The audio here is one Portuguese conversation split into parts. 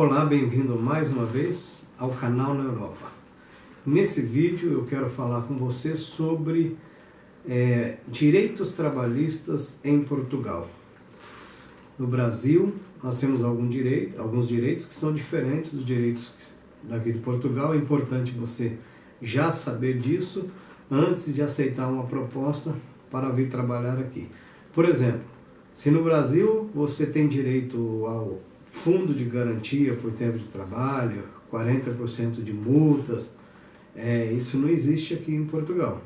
Olá, bem-vindo mais uma vez ao canal na Europa. Nesse vídeo eu quero falar com você sobre direitos trabalhistas em Portugal. No Brasil, nós temos alguns direitos que são diferentes dos direitos daqui de Portugal. É importante você já saber disso antes de aceitar uma proposta para vir trabalhar aqui. Por exemplo, se no Brasil você tem direito ao fundo de garantia por tempo de trabalho, 40% de multas, isso não existe aqui em Portugal,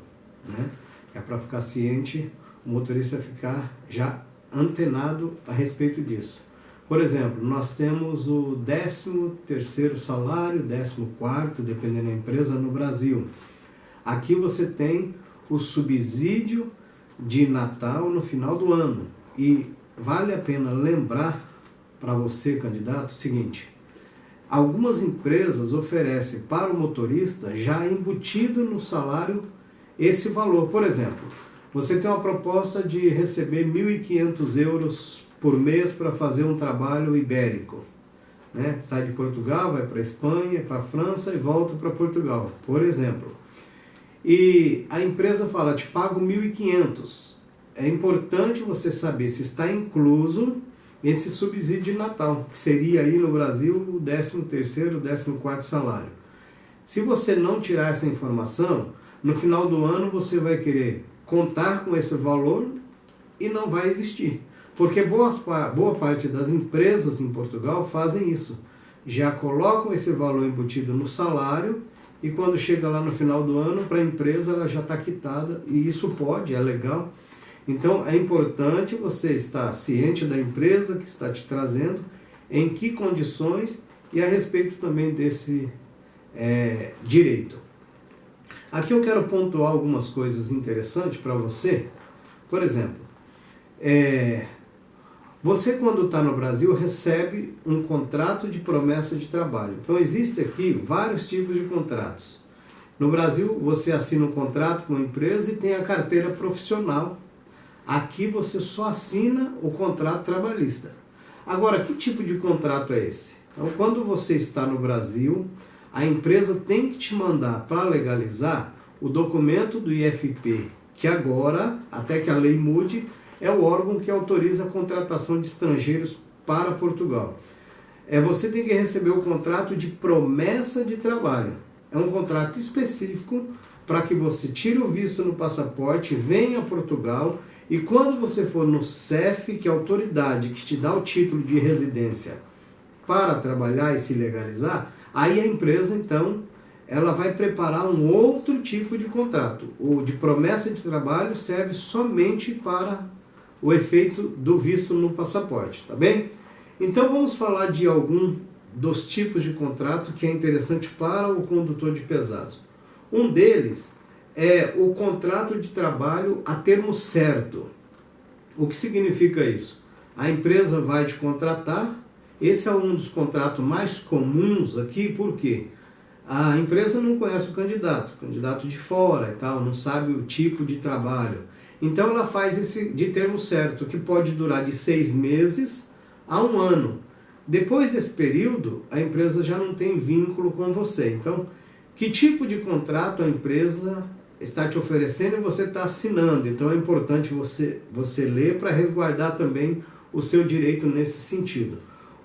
né? É para ficar ciente, o motorista ficar já antenado a respeito disso. Por exemplo, nós temos o 13º salário, 14º, dependendo da empresa, no Brasil. Aqui você tem o subsídio de Natal no final do ano. E vale a pena lembrar para você, candidato, o seguinte: algumas empresas oferecem para o motorista já embutido no salário esse valor. Por exemplo, você tem uma proposta de receber 1.500 euros por mês para fazer um trabalho ibérico, né? Sai de Portugal, vai para a Espanha, para a França e volta para Portugal, por exemplo. E a empresa fala, te pago 1.500. É importante você saber se está incluso esse subsídio de Natal, que seria aí no Brasil o 13º, 14º salário. Se você não tirar essa informação, no final do ano você vai querer contar com esse valor e não vai existir. Porque boa parte das empresas em Portugal fazem isso. Já colocam esse valor embutido no salário e quando chega lá no final do ano, para a empresa ela já está quitada. E isso é legal. Então é importante você estar ciente da empresa que está te trazendo, em que condições e a respeito também desse direito. Aqui eu quero pontuar algumas coisas interessantes para você. Por exemplo, você quando está no Brasil recebe um contrato de promessa de trabalho. Então existem aqui vários tipos de contratos. No Brasil você assina um contrato com uma empresa e tem a carteira profissional. Aqui você só assina o contrato trabalhista. Agora, que tipo de contrato é esse? Então, quando você está no Brasil, a empresa tem que te mandar para legalizar o documento do IFP, que agora, até que a lei mude, é o órgão que autoriza a contratação de estrangeiros para Portugal. Você tem que receber o contrato de promessa de trabalho. É um contrato específico para que você tire o visto no passaporte, venha a Portugal. E quando você for no CEF, que é a autoridade que te dá o título de residência para trabalhar e se legalizar, aí a empresa, então, ela vai preparar um outro tipo de contrato. O de promessa de trabalho serve somente para o efeito do visto no passaporte, tá bem? Então vamos falar de algum dos tipos de contrato que é interessante para o condutor de pesados. Um deles é o contrato de trabalho a termo certo. O que significa isso? A empresa vai te contratar, esse é um dos contratos mais comuns aqui, porque a empresa não conhece o candidato de fora e tal, não sabe o tipo de trabalho. Então ela faz esse de termo certo, que pode durar de 6 meses a 1 ano. Depois desse período, a empresa já não tem vínculo com você. Então, que tipo de contrato a empresa está te oferecendo e você está assinando? Então é importante você ler para resguardar também o seu direito nesse sentido.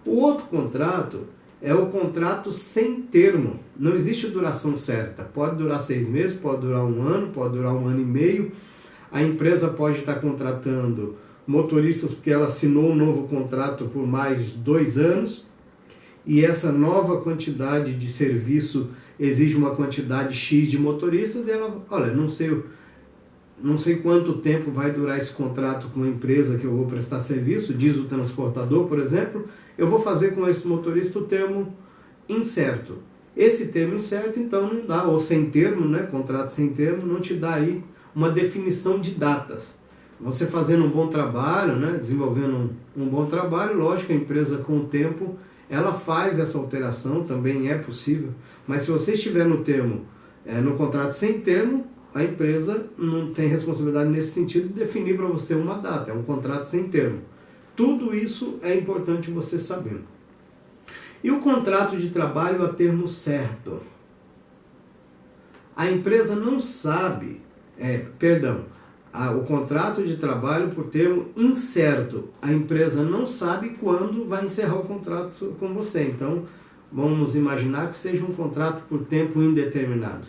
O outro contrato é o contrato sem termo. Não existe duração certa. Pode durar 6 meses, pode durar 1 ano, pode durar 1 ano e meio. A empresa pode estar contratando motoristas porque ela assinou um novo contrato por mais 2 anos e essa nova quantidade de serviço exige uma quantidade X de motoristas e ela, olha, não sei quanto tempo vai durar esse contrato com a empresa que eu vou prestar serviço, diz o transportador, por exemplo, eu vou fazer com esse motorista o termo incerto. Esse termo incerto, então, não dá, ou sem termo, né, contrato sem termo, não te dá aí uma definição de datas. Você fazendo um bom trabalho, né, desenvolvendo um bom trabalho, lógico, a empresa com o tempo, ela faz essa alteração, também é possível, mas se você estiver no termo, no contrato sem termo, a empresa não tem responsabilidade nesse sentido de definir para você uma data, é um contrato sem termo. Tudo isso é importante você saber. E o contrato de trabalho a termo certo? A empresa não sabe, o contrato de trabalho por termo incerto. A empresa não sabe quando vai encerrar o contrato com você. Então, vamos imaginar que seja um contrato por tempo indeterminado.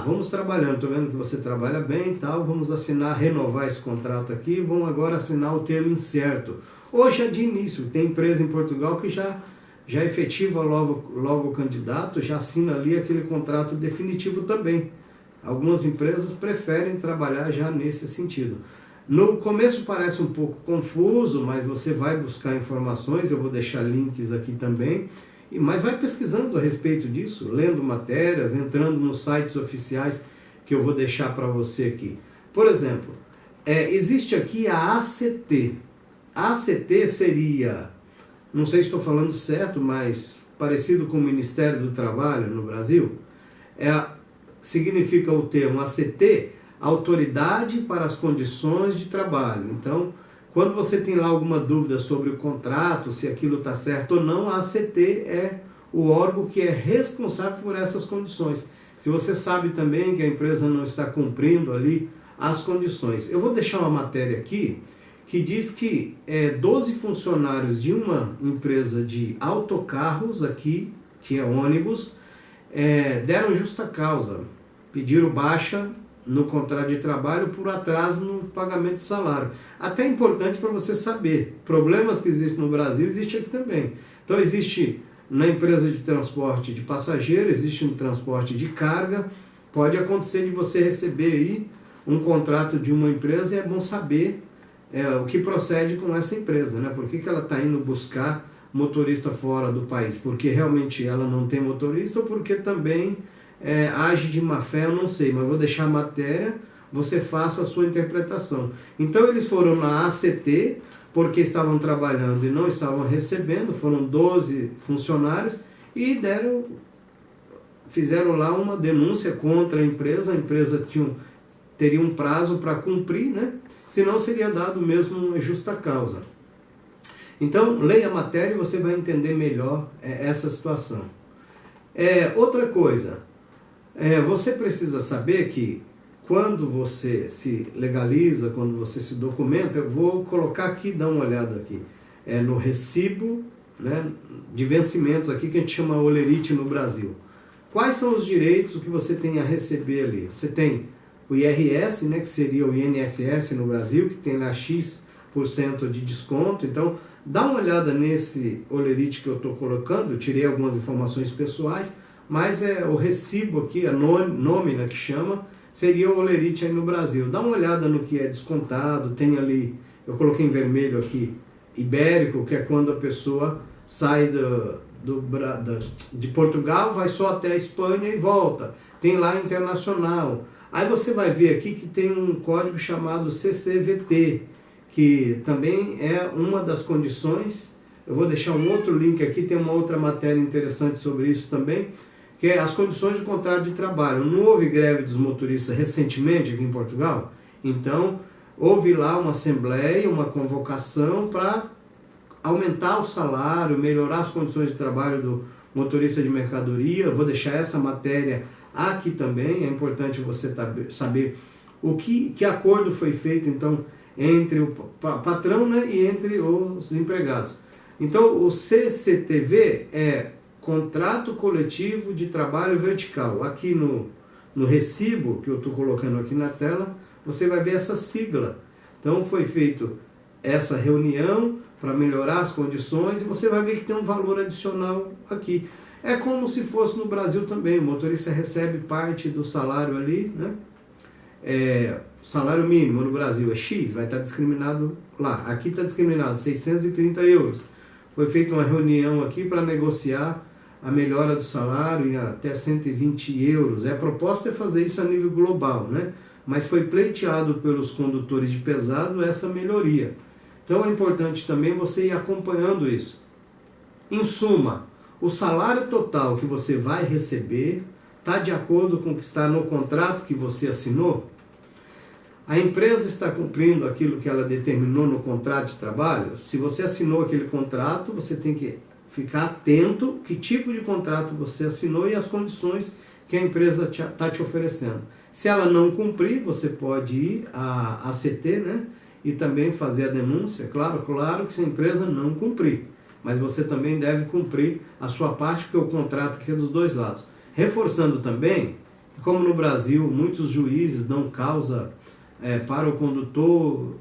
Vamos trabalhando, estou vendo que você trabalha bem e tal, vamos renovar esse contrato aqui, vamos agora assinar o termo incerto. Ou já de início, tem empresa em Portugal que já efetiva logo o candidato, já assina ali aquele contrato definitivo também. Algumas empresas preferem trabalhar já nesse sentido. No começo parece um pouco confuso, mas você vai buscar informações, eu vou deixar links aqui também, mas vai pesquisando a respeito disso, lendo matérias, entrando nos sites oficiais que eu vou deixar para você aqui. Por exemplo, existe aqui a ACT. A ACT seria, não sei se estou falando certo, mas parecido com o Ministério do Trabalho no Brasil, significa o termo ACT, Autoridade para as Condições de Trabalho. Então, quando você tem lá alguma dúvida sobre o contrato, se aquilo está certo ou não, a ACT é o órgão que é responsável por essas condições. Se você sabe também que a empresa não está cumprindo ali as condições. Eu vou deixar uma matéria aqui que diz que 12 funcionários de uma empresa de autocarros aqui, que é ônibus, deram justa causa, pediram baixa no contrato de trabalho por atraso no pagamento de salário. Até é importante para você saber, problemas que existem no Brasil, existem aqui também. Então existe na empresa de transporte de passageiro, existe no transporte de carga, pode acontecer de você receber aí um contrato de uma empresa e é bom saber o que procede com essa empresa, né? Por que ela está indo buscar motorista fora do país? Porque realmente ela não tem motorista ou porque também age de má fé, eu não sei, mas vou deixar a matéria, você faça a sua interpretação. Então eles foram na ACT, porque estavam trabalhando e não estavam recebendo, foram 12 funcionários e fizeram lá uma denúncia contra a empresa teria um prazo para cumprir, né? Senão seria dado mesmo uma justa causa. Então, leia a matéria e você vai entender melhor essa situação. Outra coisa, você precisa saber que quando você se legaliza, quando você se documenta, eu vou colocar aqui, dá uma olhada aqui, no recibo, né, de vencimentos aqui que a gente chama olerite no Brasil. Quais são os direitos que você tem a receber ali? Você tem o IRS, né, que seria o INSS no Brasil, que tem lá X% de desconto. Então, dá uma olhada nesse olerite que eu estou colocando, eu tirei algumas informações pessoais, mas o recibo aqui, a nômina que chama, seria o olerite aí no Brasil. Dá uma olhada no que é descontado, tem ali, eu coloquei em vermelho aqui, ibérico, que é quando a pessoa sai de Portugal, vai só até a Espanha e volta. Tem lá internacional. Aí você vai ver aqui que tem um código chamado CCVT, que também é uma das condições. Eu vou deixar um outro link aqui, tem uma outra matéria interessante sobre isso também, que é as condições de contrato de trabalho. Não houve greve dos motoristas recentemente aqui em Portugal? Então, houve lá uma assembleia, uma convocação para aumentar o salário, melhorar as condições de trabalho do motorista de mercadoria. Eu vou deixar essa matéria aqui também, é importante você saber que acordo foi feito então entre o patrão, né, e entre os empregados. Então o CCTV é Contrato Coletivo de Trabalho Vertical. Aqui no recibo que eu estou colocando aqui na tela, você vai ver essa sigla. Então foi feito essa reunião para melhorar as condições e você vai ver que tem um valor adicional aqui. É como se fosse no Brasil também, o motorista recebe parte do salário ali, né? Salário mínimo no Brasil é X, vai estar discriminado lá. Aqui está discriminado, 630 euros. Foi feita uma reunião aqui para negociar a melhora do salário em até 120 euros. A proposta é fazer isso a nível global, né? Mas foi pleiteado pelos condutores de pesado essa melhoria. Então é importante também você ir acompanhando isso. Em suma, o salário total que você vai receber está de acordo com o que está no contrato que você assinou? A empresa está cumprindo aquilo que ela determinou no contrato de trabalho? Se você assinou aquele contrato, você tem que ficar atento que tipo de contrato você assinou e as condições que a empresa está te oferecendo. Se ela não cumprir, você pode ir à ACT, né? E também fazer a denúncia, claro que se a empresa não cumprir. Mas você também deve cumprir a sua parte, porque o contrato aqui é dos dois lados. Reforçando também, como no Brasil muitos juízes dão causa para o condutor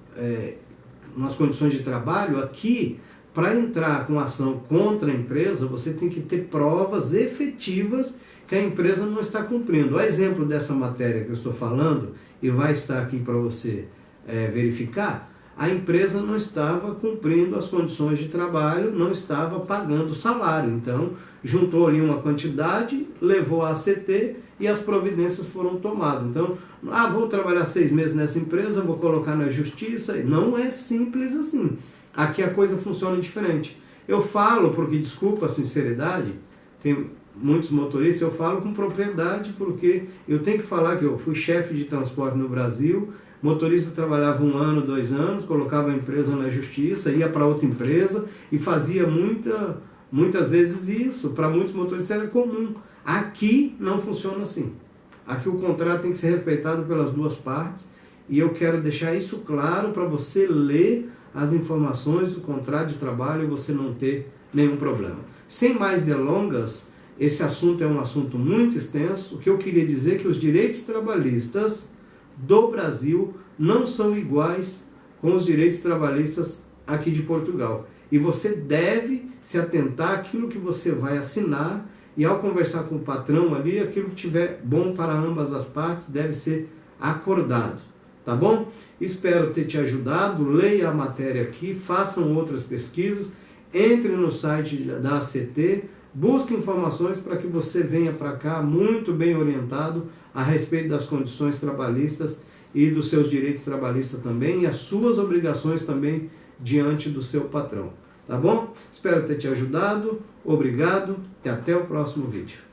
nas condições de trabalho, aqui, para entrar com ação contra a empresa, você tem que ter provas efetivas que a empresa não está cumprindo. A exemplo dessa matéria que eu estou falando, e vai estar aqui para você verificar, a empresa não estava cumprindo as condições de trabalho, não estava pagando o salário. Então, juntou ali uma quantidade, levou a ACT e as providências foram tomadas. Então, vou trabalhar 6 meses nessa empresa, vou colocar na justiça. Não é simples assim. Aqui a coisa funciona diferente. Eu falo, porque, desculpa a sinceridade, tem muitos motoristas, eu falo com propriedade, porque eu tenho que falar que eu fui chefe de transporte no Brasil. Motorista trabalhava 1 ano, 2 anos, colocava a empresa na justiça, ia para outra empresa e fazia muitas vezes isso. Para muitos motoristas era comum. Aqui não funciona assim. Aqui o contrato tem que ser respeitado pelas duas partes e eu quero deixar isso claro para você ler as informações do contrato de trabalho e você não ter nenhum problema. Sem mais delongas, esse assunto é um assunto muito extenso. O que eu queria dizer é que os direitos trabalhistas do Brasil não são iguais com os direitos trabalhistas aqui de Portugal. E você deve se atentar àquilo que você vai assinar e ao conversar com o patrão ali, aquilo que tiver bom para ambas as partes deve ser acordado. Tá bom? Espero ter te ajudado. Leia a matéria aqui, façam outras pesquisas, entre no site da ACT, busque informações para que você venha para cá muito bem orientado a respeito das condições trabalhistas e dos seus direitos trabalhistas também, e as suas obrigações também diante do seu patrão. Tá bom? Espero ter te ajudado. Obrigado e até o próximo vídeo.